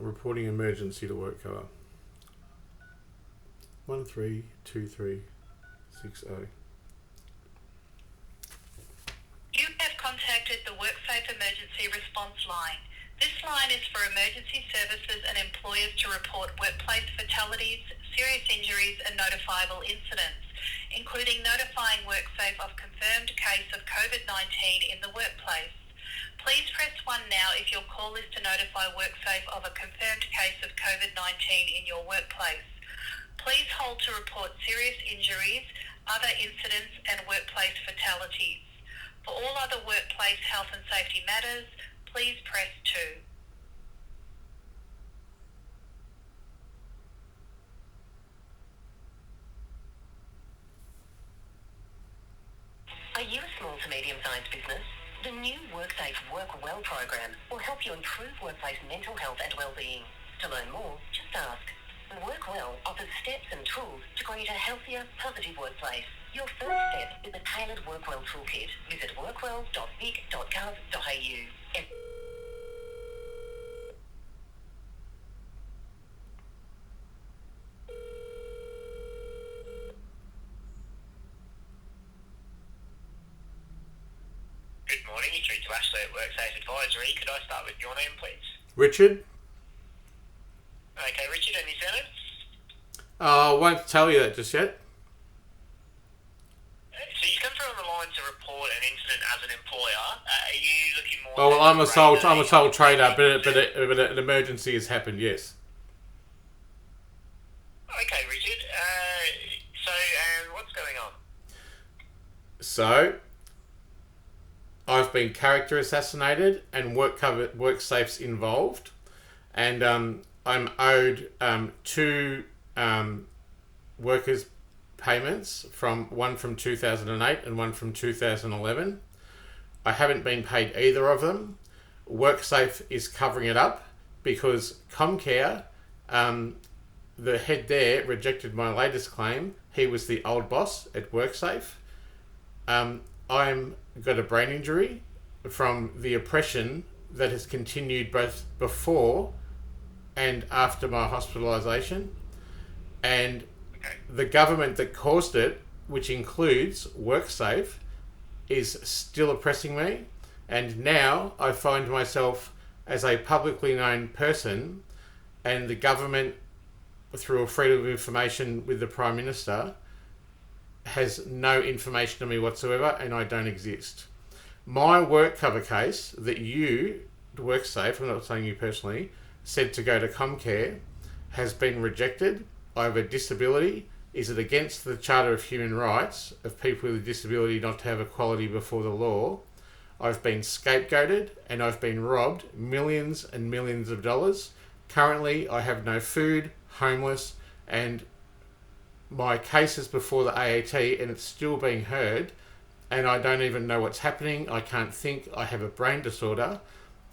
reporting emergency to work cover. 132360. You have contacted the WorkSafe emergency response line. This line is for emergency services and employers to report workplace fatalities, serious injuries and notifiable incidents, including notifying WorkSafe of confirmed case of COVID-19 in the workplace. Please press 1 now if your call is to notify WorkSafe of a confirmed case of COVID-19 in your workplace. Please hold to report serious injuries, other incidents and workplace fatalities. For all other workplace health and safety matters, please press 2. Are you a small to medium-sized business? The new WorkSafe Work Well program will help you improve workplace mental health and well-being. To learn more, just ask. Work Well offers steps and tools to create a healthier, positive workplace. Your first step is a tailored Work Well toolkit. Visit worksafe.vic.gov.a. Good morning, you're through to Ashley at Worksafe Advisory. Could I start with your name, please? Richard? Okay, Richard, any surname? I won't tell you that just yet. So you come through on the line to report an incident as an employer. Are you looking more... Oh, well, I'm a sole trader, but an emergency has happened, yes. Okay, Richard. What's going on? So, I've been character assassinated and WorkSafe's involved, and I'm owed 2 workers' payments, one from 2008 and one from 2011. I haven't been paid either of them. WorkSafe is covering it up because Comcare, the head there, rejected my latest claim. He was the old boss at WorkSafe. I'm got a brain injury from the oppression that has continued both before and after my hospitalisation, and the government that caused it, which includes WorkSafe, is still oppressing me, and now I find myself as a publicly known person, and the government, through a freedom of information with the Prime Minister, has no information on me whatsoever, and I don't exist. My work cover case that you, WorkSafe, I'm not saying you personally, said to go to Comcare, has been rejected. I have a disability. Is it against the Charter of Human Rights of people with a disability not to have equality before the law? I've been scapegoated and I've been robbed millions and millions of dollars. Currently, I have no food, homeless, and my case is before the AAT and it's still being heard, and I don't even know what's happening. I can't think. I have a brain disorder,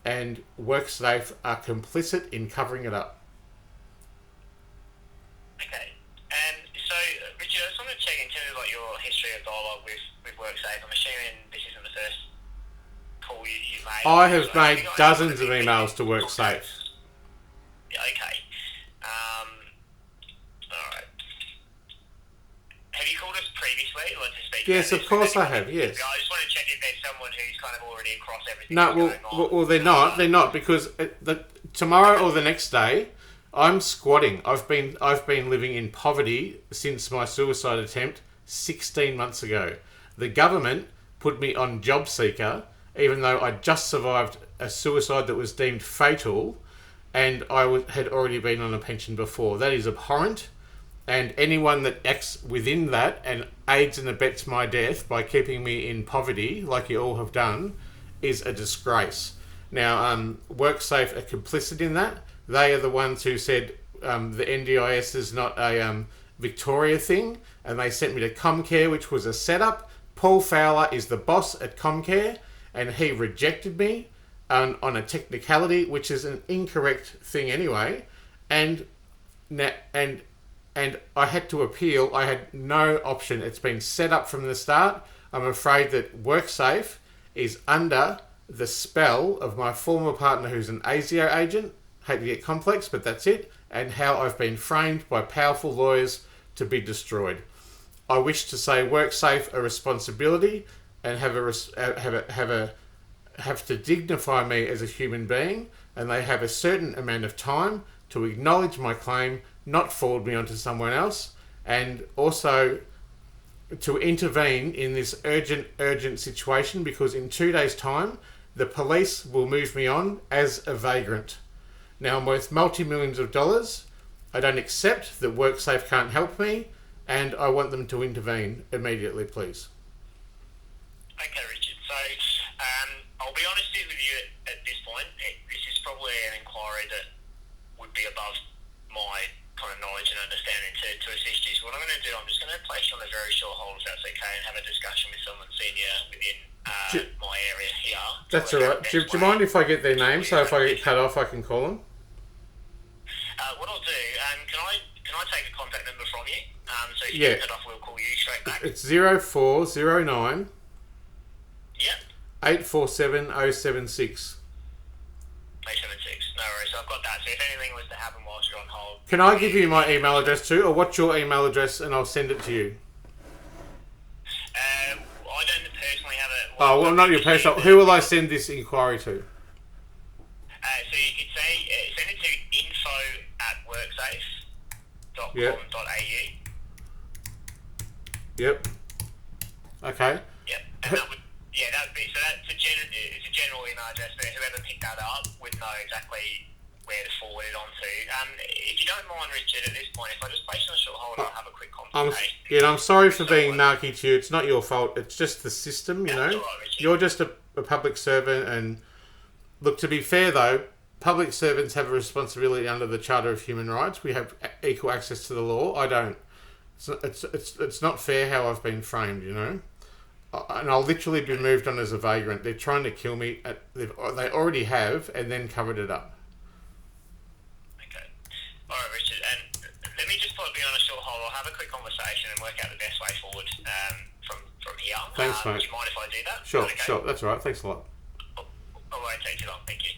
and WorkSafe are complicit in covering it up. Okay. And so, Richard, I just want to check in terms of like your history of dialogue with WorkSafe. I'm assuming this isn't the first call you've made. I have made dozens of emails to WorkSafe. Yeah, okay. Alright. Have you called us previously to speak? Yes, of course I have, yes. I just want to check if there's someone who's kind of already across everything. No, well, they're not. They're not, because tomorrow or the next day, I'm squatting. I've been living in poverty since my suicide attempt 16 months ago. The government put me on job seeker, even though I just survived a suicide that was deemed fatal, and I had already been on a pension before. That is abhorrent, and anyone that acts within that and aids and abets my death by keeping me in poverty, like you all have done, is a disgrace. Now, WorkSafe are complicit in that. They are the ones who said the NDIS is not a Victoria thing, and they sent me to Comcare, which was a setup. Paul Fowler is the boss at Comcare, and he rejected me on a technicality, which is an incorrect thing anyway. And I had to appeal. I had no option. It's been set up from the start. I'm afraid that WorkSafe is under the spell of my former partner, who's an ASIO agent, hate to get complex, but that's it, and how I've been framed by powerful lawyers to be destroyed. I wish to say WorkSafe a responsibility and have to dignify me as a human being, and they have a certain amount of time to acknowledge my claim, not forward me onto someone else, and also to intervene in this urgent situation, because in 2 days' time, the police will move me on as a vagrant. Now, I'm worth multi-millions of dollars. I don't accept that WorkSafe can't help me, and I want them to intervene immediately, please. Okay, Richard. So, I'll be honest with you at this point. This is probably an inquiry that would be above my kind of knowledge and understanding to assist you. So what I'm going to do, I'm just going to place you on a very short hold, if that's okay, and have a discussion with someone senior within my area here. That's all right. Do you mind if I get their name, so if I get cut off, I can call them? What I'll do, can I take a contact number from you? So if you get cut off, we'll call you straight back. It's 0409 Yep. 847 076. 876. No worries. I've got that. So if anything was to happen whilst you're on hold... Can I give you my email address too, or what's your email address, and I'll send it to you? I don't personally have it. Oh, well, not your personal. Who will I send this inquiry to? So you could say, send it to info@worksafe.gov.a. Yep. Okay. Yep. And that would... Yeah, that would be, so it's a general email address, but whoever picked that up would know exactly where to forward it on to. If you don't mind, Richard, at this point, if I just place you on a short hold, I'll have a quick conversation. I'm sorry for being narky to you. It's not your fault. It's just the system, you know. Right, you're just a public servant, and look, to be fair though, public servants have a responsibility under the Charter of Human Rights. We have equal access to the law. I don't. It's not fair how I've been framed, you know. And I'll literally be moved on as a vagrant. They're trying to kill me. They already have, and then covered it up. Okay. All right, Richard. And let me just put you on a short hold. I'll have a quick conversation and work out the best way forward from here. Thanks, mate. Do you mind if I do that? Sure, okay? sure. That's all right. Thanks a lot. I won't take too long. Thank you.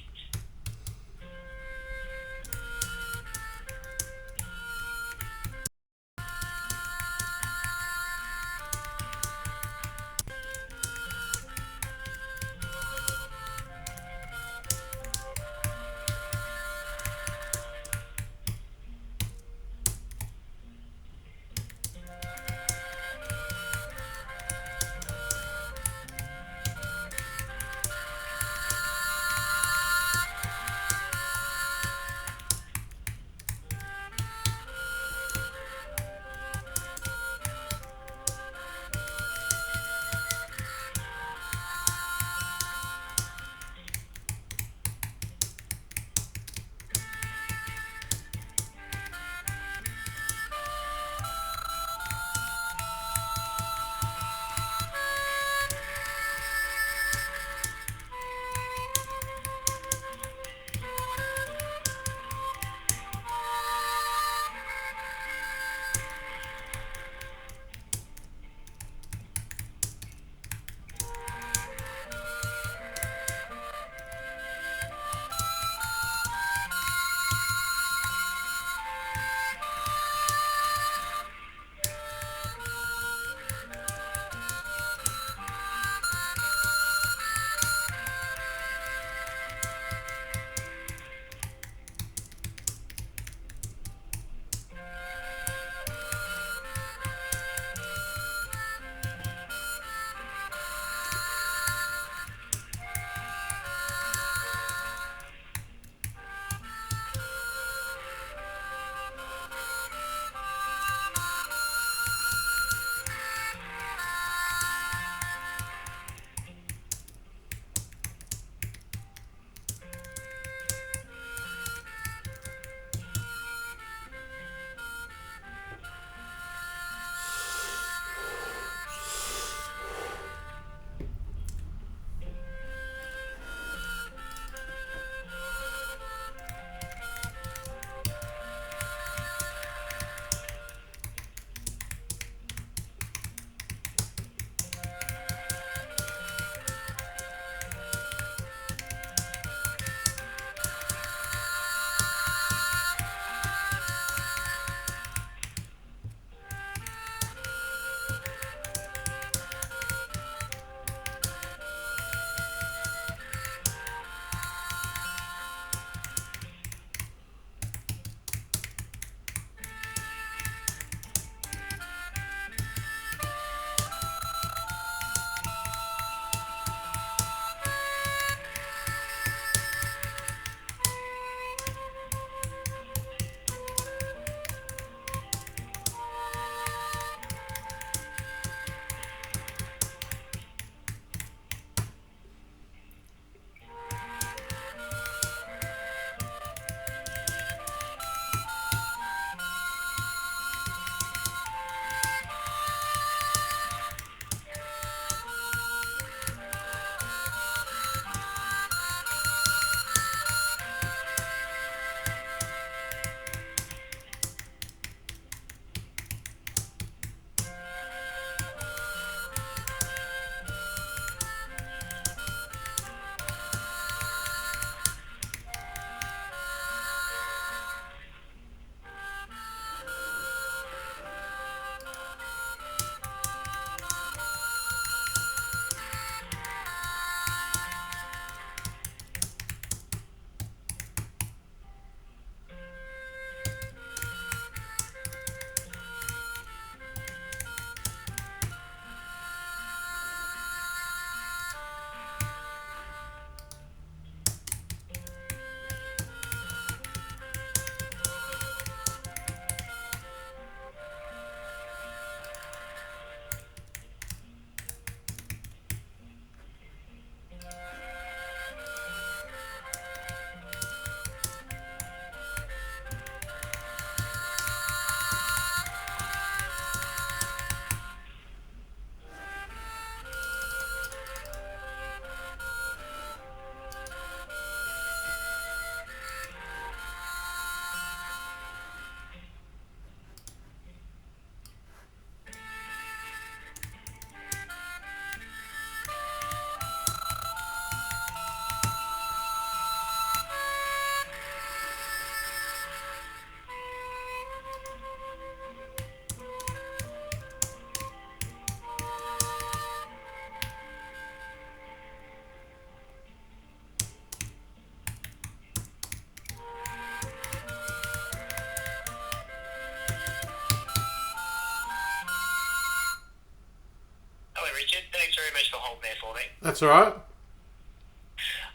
That's all right.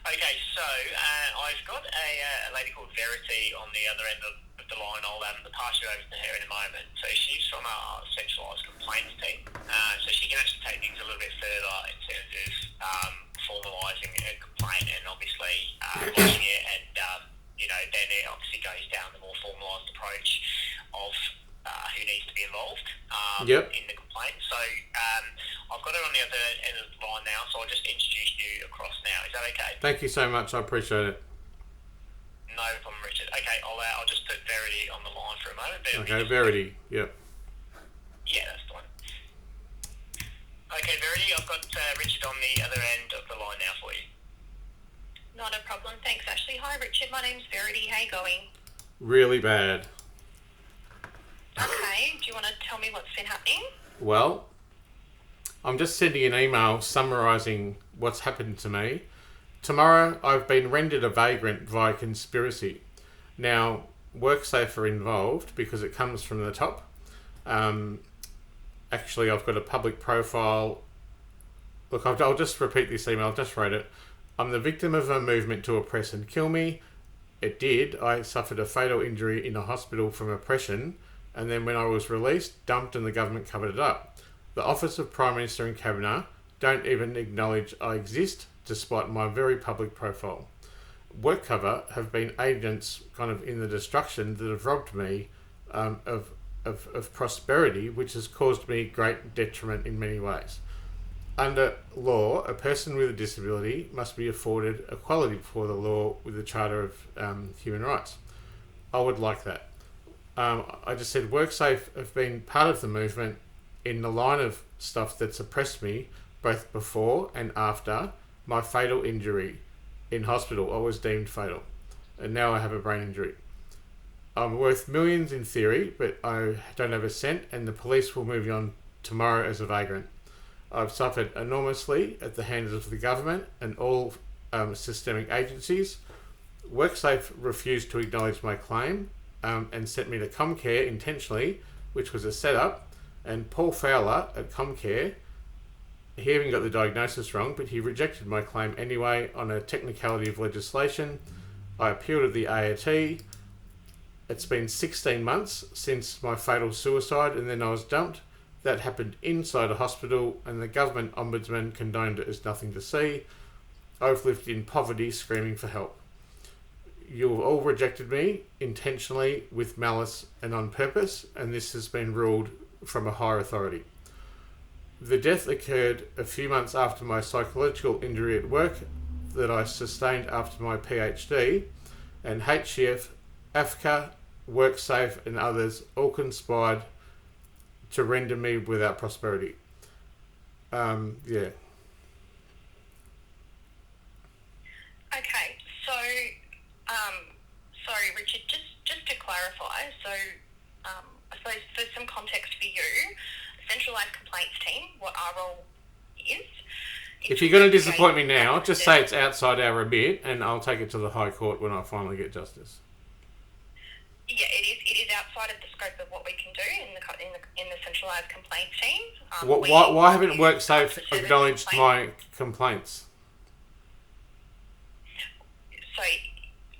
Okay, so I've got a lady called Verity on the other end of the line. I'll pass you over to her in a moment. So she's from our centralised complaints team. So she can actually take things a little bit further in terms of formalising a complaint and obviously lodging it, and then it obviously goes down the more formalised approach of who needs to be involved in the complaint. So I've got it on the other end of the line now, so I'll just introduce you across now. Is that okay? Thank you so much. I appreciate it. No problem, Richard. Okay, I'll just put Verity on the line for a moment. Okay, Verity. Yep. Yeah, that's the one. Okay, Verity, I've got Richard on the other end of the line now for you. Not a problem. Thanks, Ashley. Hi, Richard. My name's Verity. How you going? Really bad. Okay. Do you want to tell me what's been happening? Well, I'm just sending an email summarising what's happened to me. Tomorrow, I've been rendered a vagrant via conspiracy. Now, WorkSafe are involved because it comes from the top. Actually, I've got a public profile. Look, I'll just repeat this email. I've just wrote it. I'm the victim of a movement to oppress and kill me. It did. I suffered a fatal injury in a hospital from oppression, and then when I was released, dumped and the government covered it up. The Office of Prime Minister and Cabinet don't even acknowledge I exist, despite my very public profile. WorkCover have been agents kind of in the destruction that have robbed me of prosperity, which has caused me great detriment in many ways. Under law, a person with a disability must be afforded equality before the law with the Charter of Human Rights. I would like that. I just said WorkSafe have been part of the movement in the line of stuff that's oppressed me both before and after my fatal injury in hospital. I was deemed fatal, and now I have a brain injury. I'm worth millions in theory, but I don't have a cent, and the police will move me on tomorrow as a vagrant. I've suffered enormously at the hands of the government and all systemic agencies. WorkSafe refused to acknowledge my claim and sent me to Comcare intentionally, which was a setup. And Paul Fowler at Comcare, he even got the diagnosis wrong, but he rejected my claim anyway on a technicality of legislation. I appealed to the ART. It's been 16 months since my fatal suicide, and then I was dumped. That happened inside a hospital, and the government ombudsman condoned it as nothing to see. I've lived in poverty, screaming for help. You've all rejected me intentionally, with malice and on purpose, and this has been ruled from a higher authority. The death occurred a few months after my psychological injury at work that I sustained after my PhD, and HCF, AFCA, WorkSafe and others all conspired to render me without prosperity. Yeah. Okay, so, sorry, Richard, just to clarify, so I suppose for some context for you, centralised complaints team, what our role is. If you're going to disappoint me now, just say it's outside our remit, and I'll take it to the High Court when I finally get justice. Yeah, it is outside of the scope of what we can do in the centralised complaints team. Why haven't WorkSafe acknowledged my complaints? So,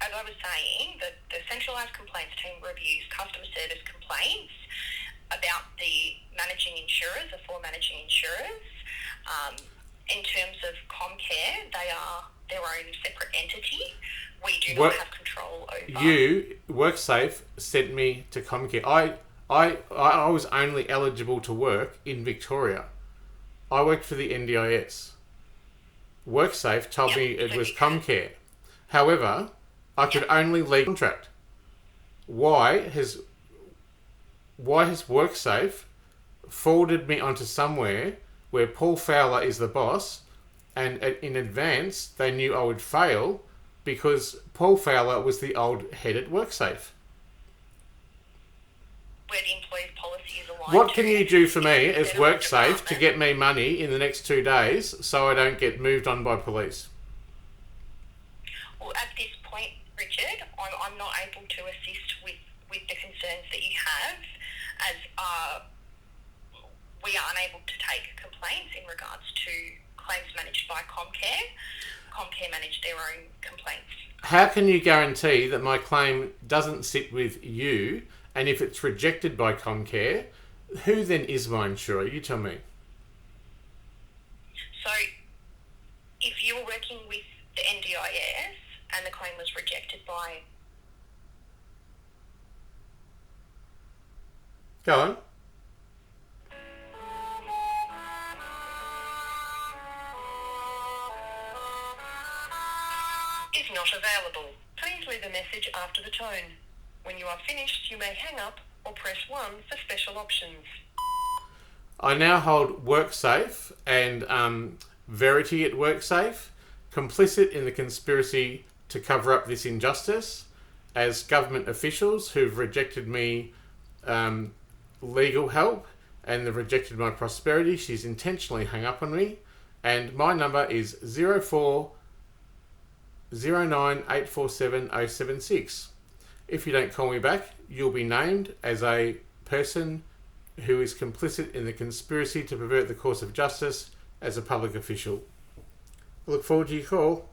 as I was saying, the centralised complaints team reviews customer service complaints about the managing insurers, the four managing insurers. In terms of Comcare, they are their own separate entity. We do not have control over. WorkSafe sent me to Comcare. I was only eligible to work in Victoria. I worked for the NDIS. WorkSafe told me it was Comcare. However, I could only leave contract. Why has WorkSafe forwarded me onto somewhere where Paul Fowler is the boss, and in advance they knew I would fail because Paul Fowler was the old head at WorkSafe? Where the employee's policy is aligned. What can you do for me as WorkSafe to get me money in the next 2 days so I don't get moved on by police? Well, at this point, Richard, I'm not able to assist with the concerns that you have, as we are unable to take complaints in regards to claims managed by Comcare. Comcare manage their own complaints. How can you guarantee that my claim doesn't sit with you, and if it's rejected by Comcare, who then is my insurer? You tell me. So if you were working with the NDIS and the claim was rejected by... Go on. Is not available. Please leave a message after the tone. When you are finished, you may hang up or press 1 for special options. I now hold WorkSafe and Verity at WorkSafe, complicit in the conspiracy to cover up this injustice, as government officials who've rejected me legal help and they've rejected my prosperity. She's intentionally hung up on me, and my number is 0409847076. If you don't call me back, you'll be named as a person who is complicit in the conspiracy to pervert the course of justice as a public official. I look forward to your call.